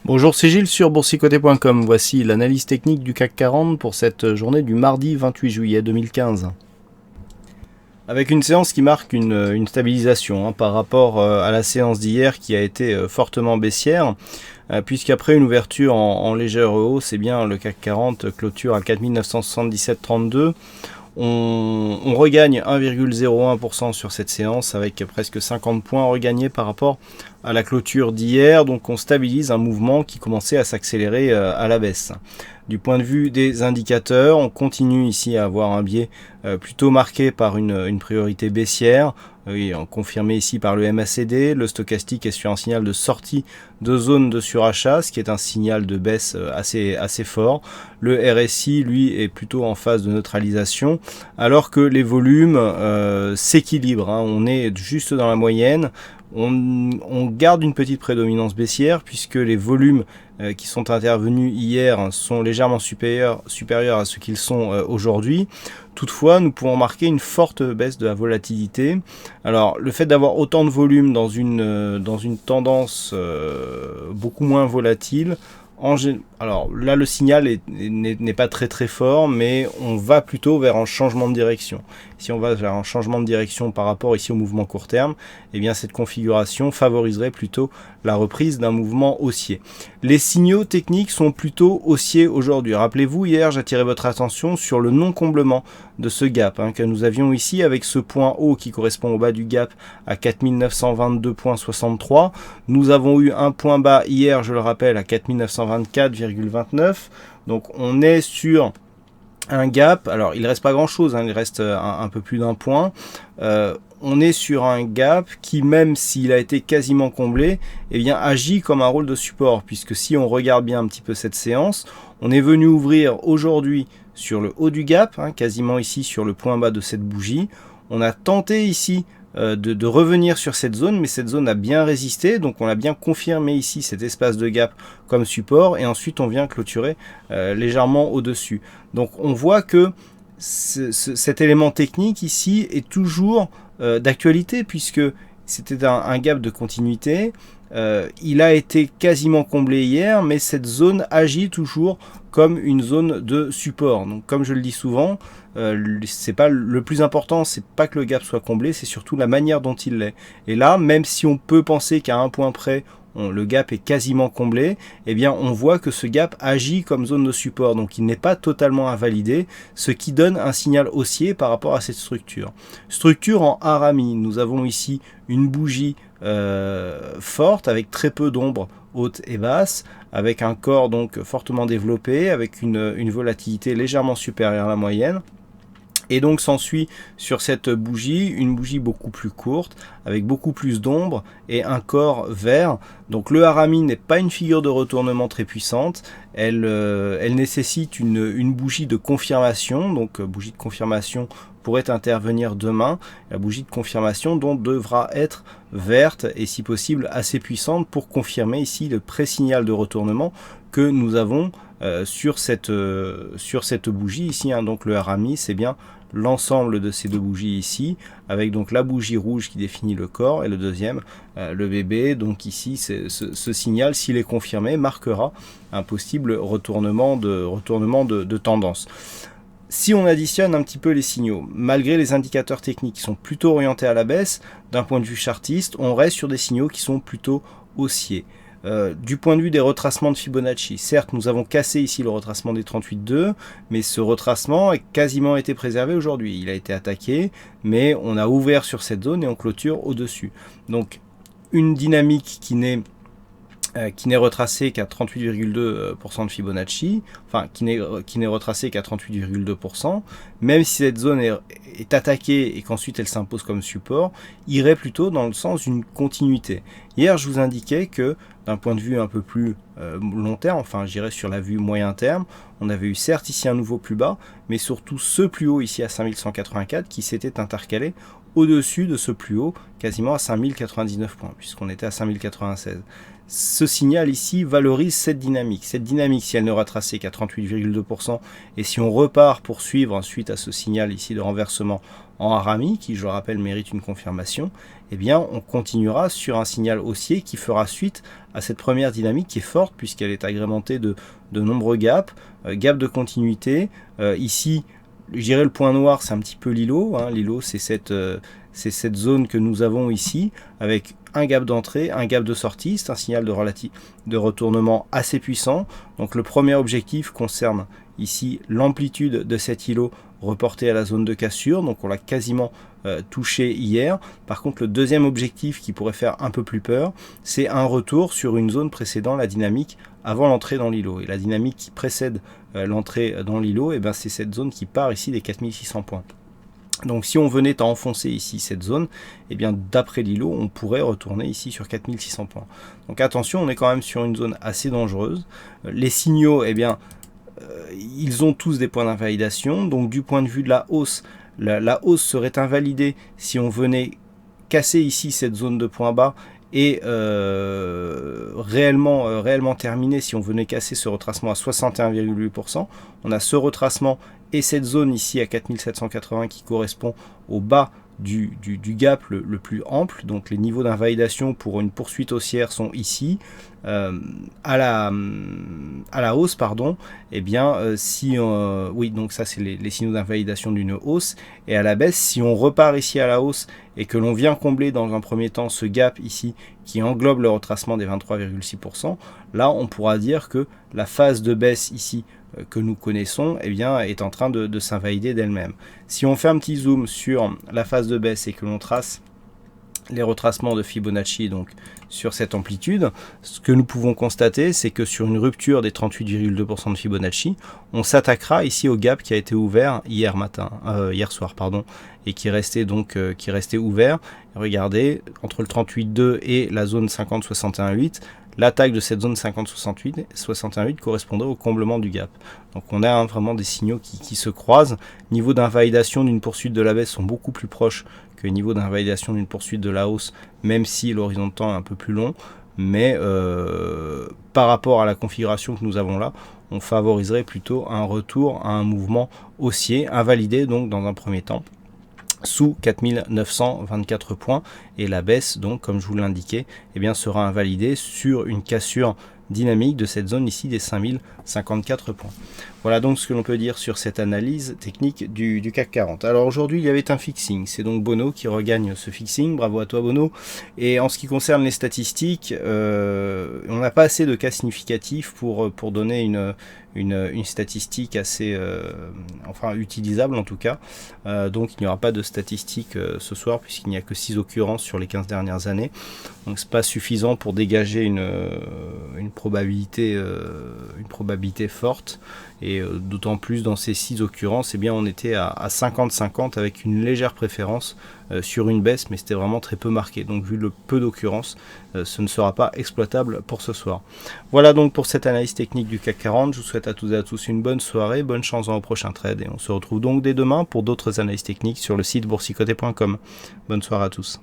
Bonjour, c'est Gilles sur boursicoté.com. Voici l'analyse technique du CAC 40 pour cette journée du mardi 28 juillet 2015. Avec une séance qui marque une stabilisation par rapport à la séance d'hier qui a été fortement baissière, puisqu'après une ouverture en légère hausse, le CAC 40 clôture à 4977,32. On regagne 1,01% sur cette séance avec presque 50 points regagnés par rapport à la clôture d'hier. Donc on stabilise un mouvement qui commençait à s'accélérer à la baisse. Du point de vue des indicateurs, on continue ici à avoir un biais plutôt marqué par une priorité baissière, confirmé ici par le MACD. Le stochastique est sur un signal de sortie de zone de surachat, ce qui est un signal de baisse assez fort. Le RSI, lui, est plutôt en phase de neutralisation, alors que les volumes s'équilibrent. On est juste dans la moyenne. On garde une petite prédominance baissière puisque les volumes qui sont intervenus hier sont légèrement supérieurs à ce qu'ils sont aujourd'hui. Toutefois, nous pouvons remarquer une forte baisse de la volatilité. Alors, le fait d'avoir autant de volume dans une tendance beaucoup moins volatile, alors là, le signal n'est pas très fort, mais on va plutôt vers un changement de direction. Si on va vers un changement de direction par rapport ici au mouvement court terme, cette configuration favoriserait plutôt la reprise d'un mouvement haussier. Les signaux techniques sont plutôt haussiers aujourd'hui. Rappelez-vous, hier, j'attirais votre attention sur le non-comblement de ce gap que nous avions ici avec ce point haut qui correspond au bas du gap à 4922,63. Nous avons eu un point bas hier, je le rappelle, à 4924,29. Donc on est sur un gap, alors il ne reste pas grand chose, il reste un peu plus d'un point. On est sur un gap qui, même s'il a été quasiment comblé, agit comme un rôle de support, puisque si on regarde bien un petit peu cette séance, on est venu ouvrir aujourd'hui sur le haut du gap, quasiment ici sur le point bas de cette bougie. On a tenté ici de revenir sur cette zone, mais cette zone a bien résisté, donc on a bien confirmé ici cet espace de gap comme support, et ensuite on vient clôturer légèrement au-dessus. Donc on voit que cet élément technique ici est toujours d'actualité, puisque c'était un gap de continuité. Il a été quasiment comblé hier, mais cette zone agit toujours comme une zone de support. Donc comme je le dis souvent, c'est pas le plus important, c'est pas que le gap soit comblé, c'est surtout la manière dont il l'est. Et là, même si on peut penser qu'à un point près, le gap est quasiment comblé, on voit que ce gap agit comme zone de support, donc il n'est pas totalement invalidé, ce qui donne un signal haussier par rapport à cette structure. Structure en harami, nous avons ici une bougie forte avec très peu d'ombre haute et basse, avec un corps donc fortement développé, avec une volatilité légèrement supérieure à la moyenne. Et donc s'ensuit sur cette bougie, une bougie beaucoup plus courte, avec beaucoup plus d'ombre et un corps vert. Donc le harami n'est pas une figure de retournement très puissante, elle nécessite une bougie de confirmation, donc bougie de confirmation pourrait intervenir demain. La bougie de confirmation donc devra être verte et si possible assez puissante pour confirmer ici le pré-signal de retournement que nous avons sur cette bougie ici. Donc le harami, c'est bien l'ensemble de ces deux bougies ici, avec donc la bougie rouge qui définit le corps et le deuxième, le bébé. Donc ici, ce signal, s'il est confirmé, marquera un possible retournement de tendance. Si on additionne un petit peu les signaux, malgré les indicateurs techniques qui sont plutôt orientés à la baisse, d'un point de vue chartiste, on reste sur des signaux qui sont plutôt haussiers. Du point de vue des retracements de Fibonacci, certes nous avons cassé ici le retracement des 38,2, mais ce retracement a quasiment été préservé aujourd'hui. Il a été attaqué, mais on a ouvert sur cette zone et on clôture au-dessus. Donc une dynamique qui n'est retracée qu'à 38,2% de Fibonacci, enfin qui n'est retracée qu'à 38,2%, même si cette zone est attaquée et qu'ensuite elle s'impose comme support, irait plutôt dans le sens d'une continuité. Hier, je vous indiquais que d'un point de vue un peu plus long terme, enfin j'irais sur la vue moyen terme, on avait eu certes ici un nouveau plus bas, mais surtout ce plus haut ici à 5184 qui s'était intercalé au-dessus de ce plus haut, quasiment à 5099 points, puisqu'on était à 5096. Ce signal ici valorise cette dynamique. Cette dynamique, si elle ne retracée qu'à 38,2%, et si on repart pour suivre suite à ce signal ici de renversement en Harami, qui je le rappelle mérite une confirmation, eh bien on continuera sur un signal haussier qui fera suite à cette première dynamique qui est forte puisqu'elle est agrémentée de nombreux gaps, gaps de continuité. Ici, je dirais le point noir, c'est un petit peu l'îlot. L'îlot, c'est cette zone que nous avons ici, avec un gap d'entrée, un gap de sortie. C'est un signal de retournement assez puissant. Donc le premier objectif concerne ici l'amplitude de cet îlot reporté à la zone de cassure. Donc on l'a quasiment touché hier. Par contre, le deuxième objectif qui pourrait faire un peu plus peur, c'est un retour sur une zone précédant la dynamique avant l'entrée dans l'îlot. Et la dynamique qui précède l'entrée dans l'îlot, c'est cette zone qui part ici des 4600 points. Donc si on venait à enfoncer ici cette zone, d'après l'îlot, on pourrait retourner ici sur 4600 points. Donc attention, on est quand même sur une zone assez dangereuse. Les signaux, ils ont tous des points d'invalidation. Donc du point de vue de la hausse, la hausse serait invalidée si on venait casser ici cette zone de point bas et réellement terminé si on venait casser ce retracement à 61,8%. On a ce retracement et cette zone ici à 4780 qui correspond au bas du gap le plus ample. Donc les niveaux d'invalidation pour une poursuite haussière sont ici. À la hausse, pardon, oui, donc ça c'est les signaux d'invalidation d'une hausse. Et à la baisse, si on repart ici à la hausse et que l'on vient combler dans un premier temps ce gap ici qui englobe le retracement des 23,6%, là on pourra dire que la phase de baisse ici que nous connaissons est en train de s'invalider d'elle-même. Si on fait un petit zoom sur la phase de baisse et que l'on trace les retracements de Fibonacci donc sur cette amplitude, ce que nous pouvons constater, c'est que sur une rupture des 38,2% de Fibonacci, on s'attaquera ici au gap qui a été ouvert hier soir, et qui restait ouvert. Regardez, entre le 38,2 et la zone 50,61,8, l'attaque de cette zone 50,61,8 correspondrait au comblement du gap. Donc on a vraiment des signaux qui se croisent. Niveau d'invalidation d'une poursuite de la baisse sont beaucoup plus proches que le niveau d'invalidation d'une poursuite de la hausse, même si l'horizon de temps est un peu plus long. Mais par rapport à la configuration que nous avons là, on favoriserait plutôt un retour à un mouvement haussier, invalidé donc dans un premier temps sous 4924 points, et la baisse donc comme je vous l'indiquais sera invalidée sur une cassure dynamique de cette zone ici des 5054 points. Voilà donc ce que l'on peut dire sur cette analyse technique du CAC 40. Alors aujourd'hui il y avait un fixing, c'est donc Bono qui regagne ce fixing, bravo à toi Bono. Et en ce qui concerne les statistiques, on n'a pas assez de cas significatifs pour donner une statistique assez utilisable en tout cas. Donc il n'y aura pas de statistiques ce soir puisqu'il n'y a que 6 occurrences sur les 15 dernières années. Donc c'est pas suffisant pour dégager une probabilité forte. Et d'autant plus dans ces 6 occurrences, on était à 50-50 avec une légère préférence sur une baisse, mais c'était vraiment très peu marqué. Donc vu le peu d'occurrences, ce ne sera pas exploitable pour ce soir. Voilà donc pour cette analyse technique du CAC 40. Je vous souhaite à toutes et à tous une bonne soirée, bonne chance dans vos prochains trades et on se retrouve donc dès demain pour d'autres analyses techniques sur le site boursicoté.com. Bonne soirée à tous.